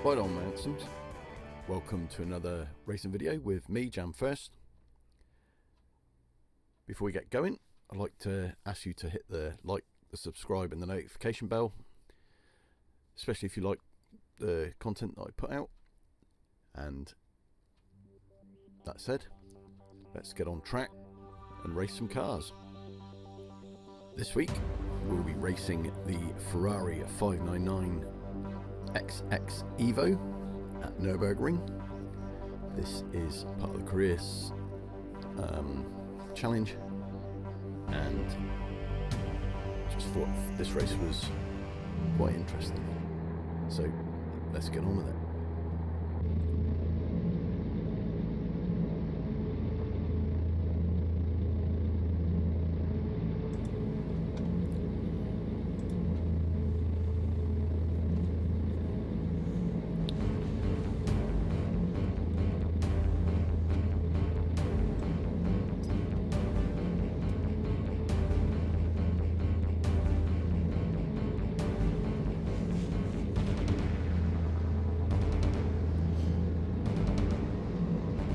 Right on, Mansoms. Welcome to another racing video with me, Jam First. Before we get going, I'd like to ask you to hit the like, the subscribe and the notification bell, especially if you like the content that I put out. And that said, let's get on track and race some cars. This week we'll be racing the Ferrari 599 XX EVO at Nürburgring. This is part of the careers challenge, and just thought this race was quite interesting, so let's get on with it.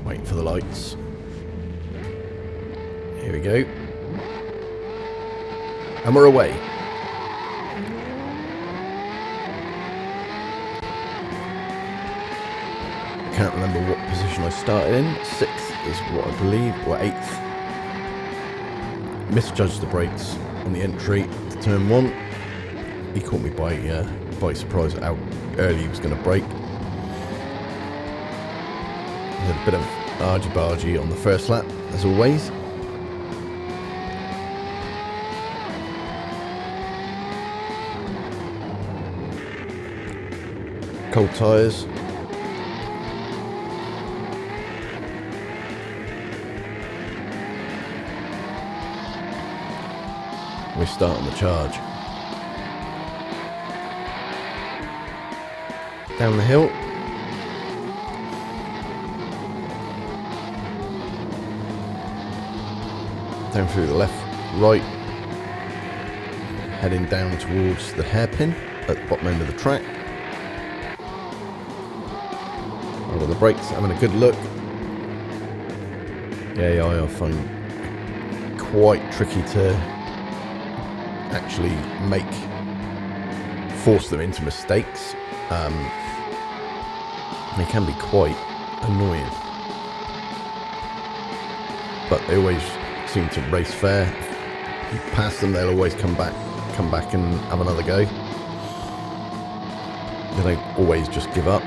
Waiting for the lights. Here we go. And we're away. I can't remember what position I started in. 6th is what I believe, or 8th. Misjudged the brakes on the entry to turn 1. He caught me by surprise at how early he was going to brake. A bit of argy-bargy on the first lap, as always. Cold tyres. We start on the charge. Down the hill. Down through the left, right, heading down towards the hairpin at the bottom end of the track. Over the brakes, having a good look. The AI I find quite tricky to actually force them into mistakes. They can be quite annoying, but they always seem to race fair. If you pass them, they'll always come back and have another go. They don't always just give up.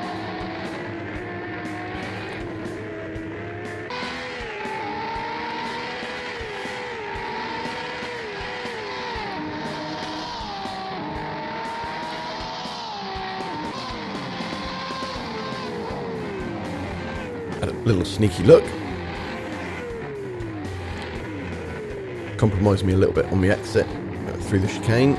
Had a little sneaky look. Compromised me a little bit on the exit through the chicane.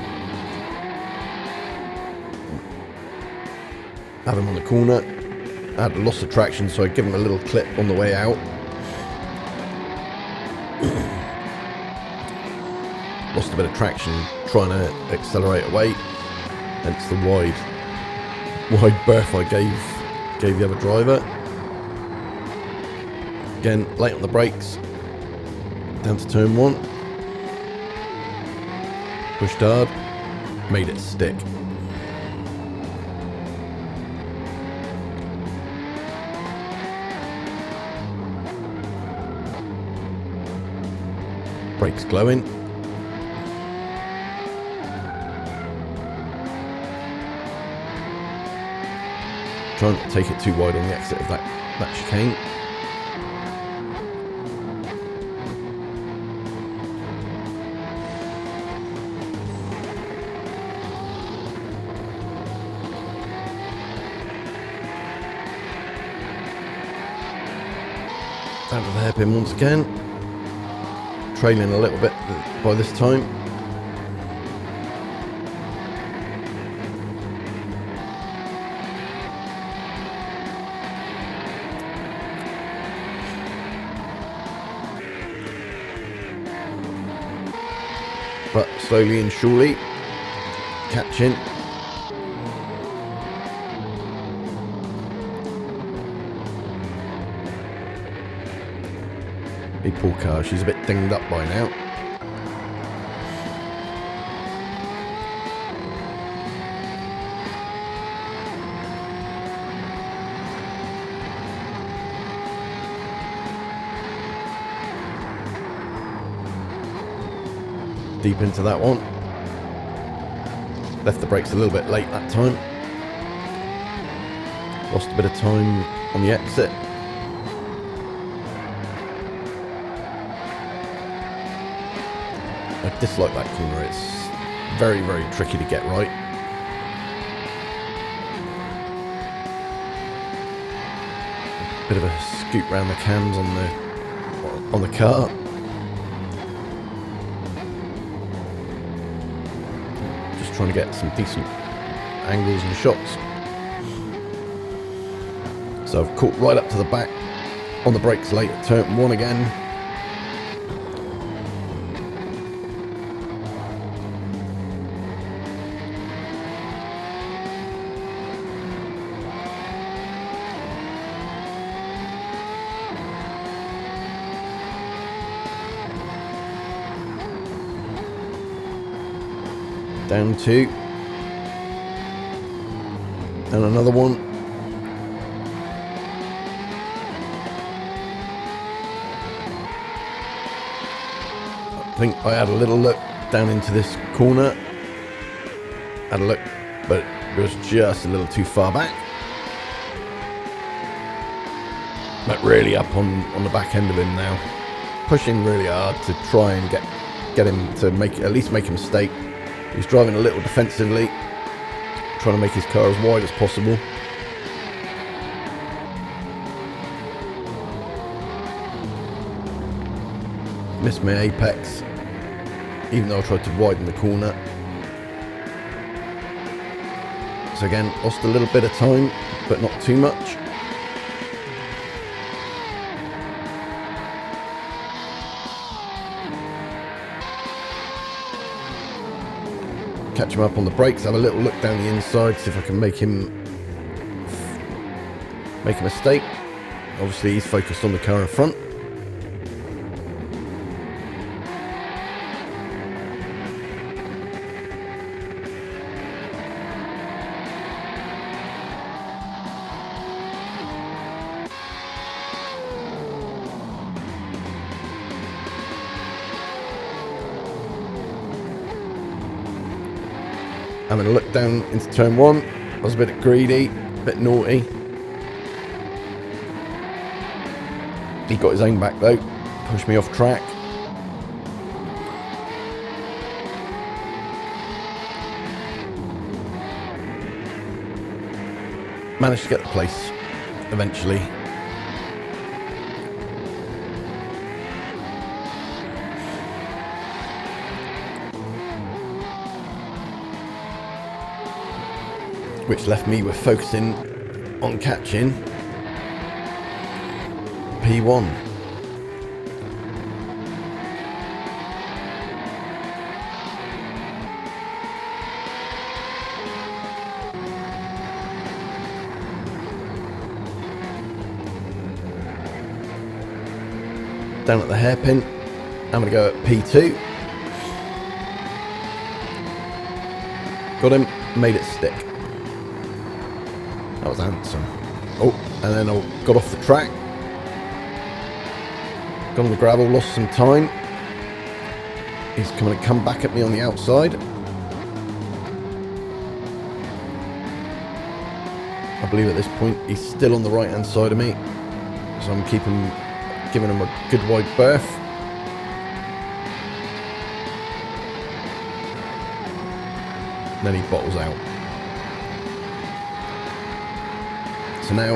Have him on the corner. I had a loss of traction, so I give him a little clip on the way out. Lost a bit of traction trying to accelerate away. Hence the wide berth I gave the other driver. Again, late on the brakes. Down to turn 1. Pushed hard, made it stick. Brakes glowing. Try not to take it too wide on the exit of that chicane. Down to the hairpin once again. Trailing a little bit by this time. But slowly and surely catching. A poor car, she's a bit dinged up by now. Deep into that one. Left the brakes a little bit late that time. Lost a bit of time on the exit. I dislike that corner. It's very, very tricky to get right. Bit of a scoot round the cams on the car. Just trying to get some decent angles and shots. So I've caught right up to the back on the brakes late at turn 1 again. Down 2. And another one. I think I had a little look down into this corner. Had a look, but it was just a little too far back. But really up on the back end of him now. Pushing really hard to try and get him to at least make a mistake. He's driving a little defensively, trying to make his car as wide as possible. Missed my apex, even though I tried to widen the corner. So again, lost a little bit of time, but not too much. Catch him up on the brakes, have a little look down the inside, see if I can make a mistake. Obviously he's focused on the car in front. Having a look down into turn 1, I was a bit greedy, a bit naughty. He got his aim back though, pushed me off track. Managed to get the place eventually. Which left me with focusing on catching P1. Down at the hairpin, I'm going to go at P2. Got him, made it stick. That was handsome. Oh, and then I got off the track. Got on the gravel, lost some time. He's going to come back at me on the outside. I believe at this point he's still on the right hand side of me. So I'm giving him a good wide berth. And then he bottles out. So now,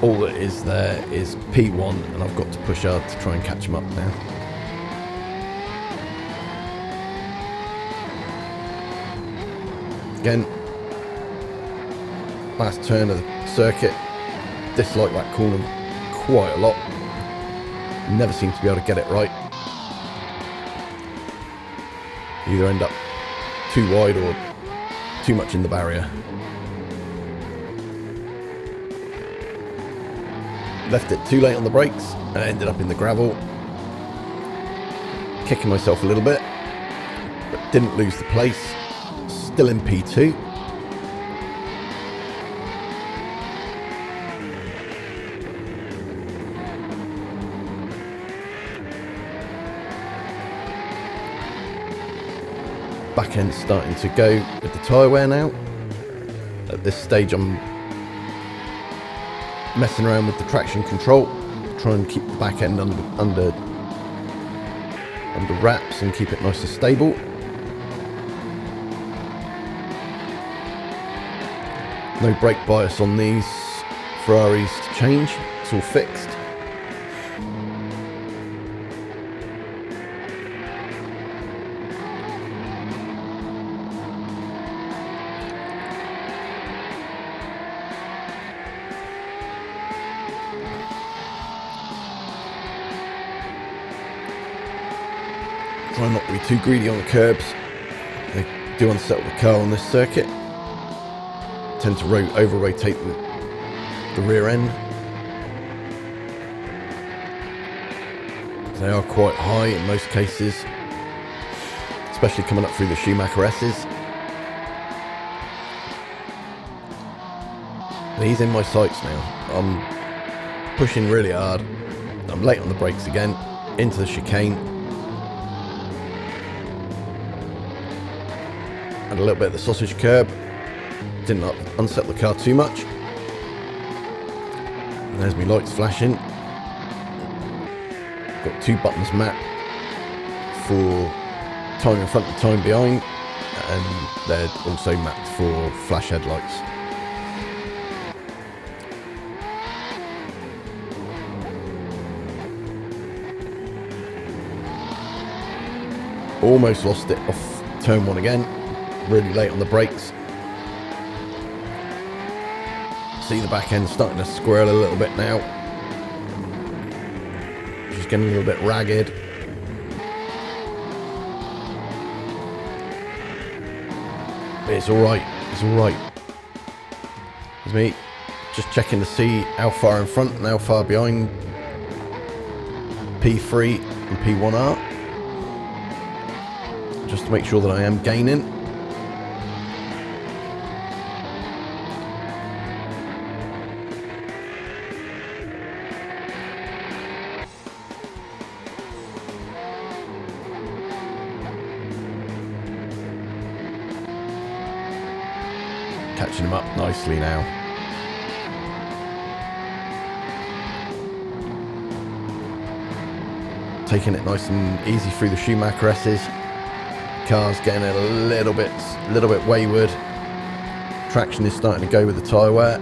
all that is there is P1, and I've got to push hard to try and catch him up now. Again, last turn of the circuit, dislike that corner quite a lot. Never seem to be able to get it right. Either end up too wide or too much in the barrier. left it too late on the brakes and ended up in the gravel, kicking myself a little bit, but didn't lose the place, still in P2. Back end starting to go with the tyre wear now. At this stage I'm messing around with the traction control, try and keep the back end under wraps and keep it nice and stable. No brake bias on these Ferraris to change, it's all fixed. Try not to be too greedy on the curbs. They do unsettle the car on this circuit. Tend to over-rotate the rear end. They are quite high in most cases, especially coming up through the Schumacher S's. He's in my sights now. I'm pushing really hard. I'm late on the brakes again, into the chicane. And a little bit of the sausage curb. Didn't unsettle the car too much. And there's my lights flashing. Got 2 buttons mapped for time in front and time behind, and they're also mapped for flash headlights. Almost lost it off turn 1 again. Really late on the brakes. See the back end starting to squirrel a little bit now. Just getting a little bit ragged. But it's alright, it's alright. It's me just checking to see how far in front and how far behind P3 and P1 are. Just to make sure that I am gaining. Catching him up nicely now. Taking it nice and easy through the Schumacher S's. Car's getting a little bit wayward. Traction is starting to go with the tyre wear.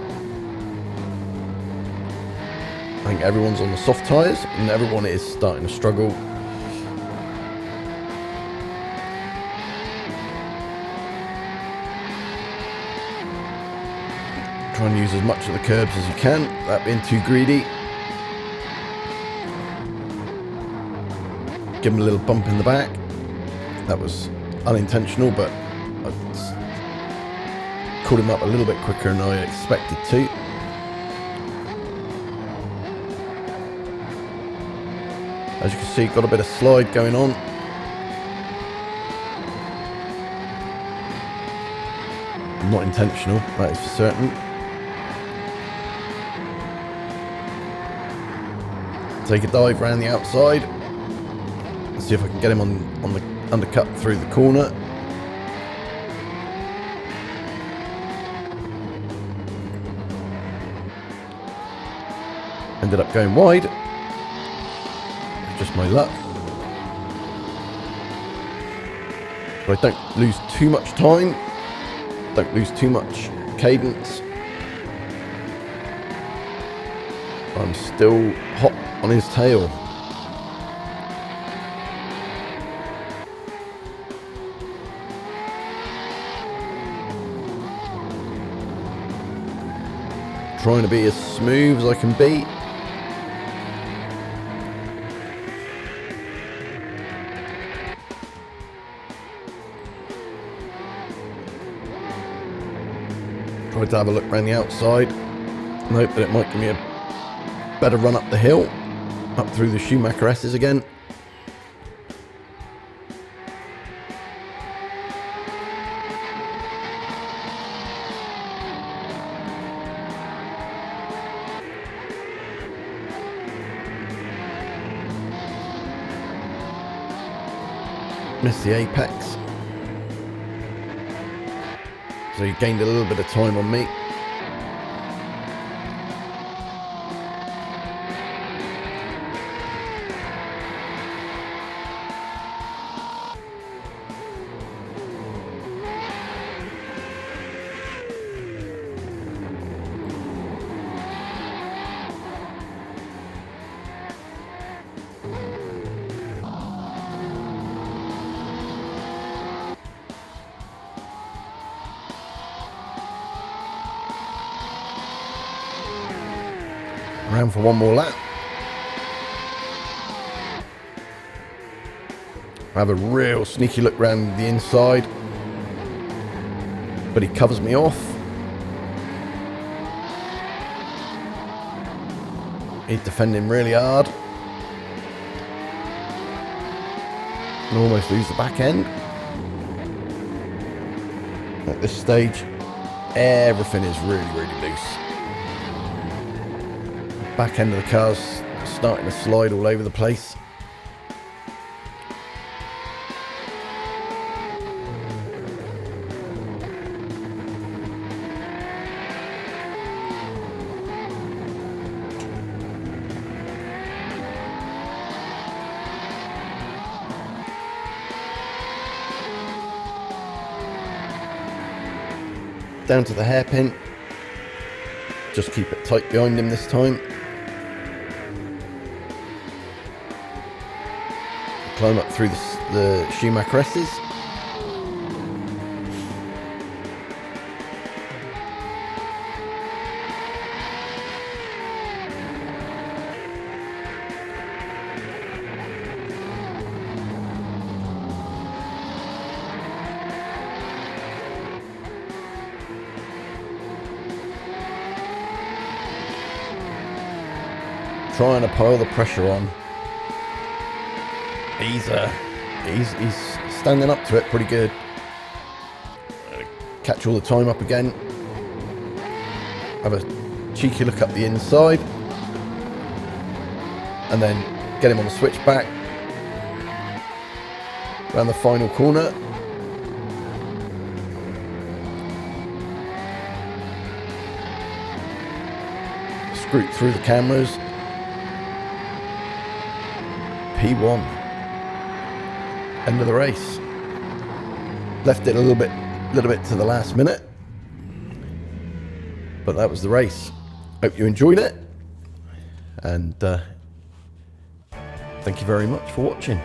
I think everyone's on the soft tyres and everyone is starting to struggle. Try and use as much of the curbs as you can without being too greedy. Give him a little bump in the back. That was unintentional, but I caught him up a little bit quicker than I expected to. As you can see, got a bit of slide going on. Not intentional, that is for certain. Take a dive around the outside. See if I can get him on the undercut through the corner. Ended up going wide. Just my luck. But I don't lose too much time. Don't lose too much cadence. I'm still hot on his tail. Trying to be as smooth as I can be. Tried to have a look around the outside and hope that it might give me better run up the hill, up through the Schumacher S's again. Missed the apex, so he gained a little bit of time on me. Around for one more lap. I have a real sneaky look round the inside, but he covers me off. He's defending really hard. And almost lose the back end. At this stage, everything is really, really loose. Back end of the car's starting to slide all over the place. Down to the hairpin. Just keep it tight behind him this time. Climb up through the Schumacher S's. Trying to pile the pressure on. He's standing up to it pretty good. Catch all the time up again. Have a cheeky look up the inside, and then get him on the switchback around the final corner. Scroot through the cameras. P1. End of the race. Left it a little bit to the last minute, but that was the race. Hope you enjoyed it, and thank you very much for watching.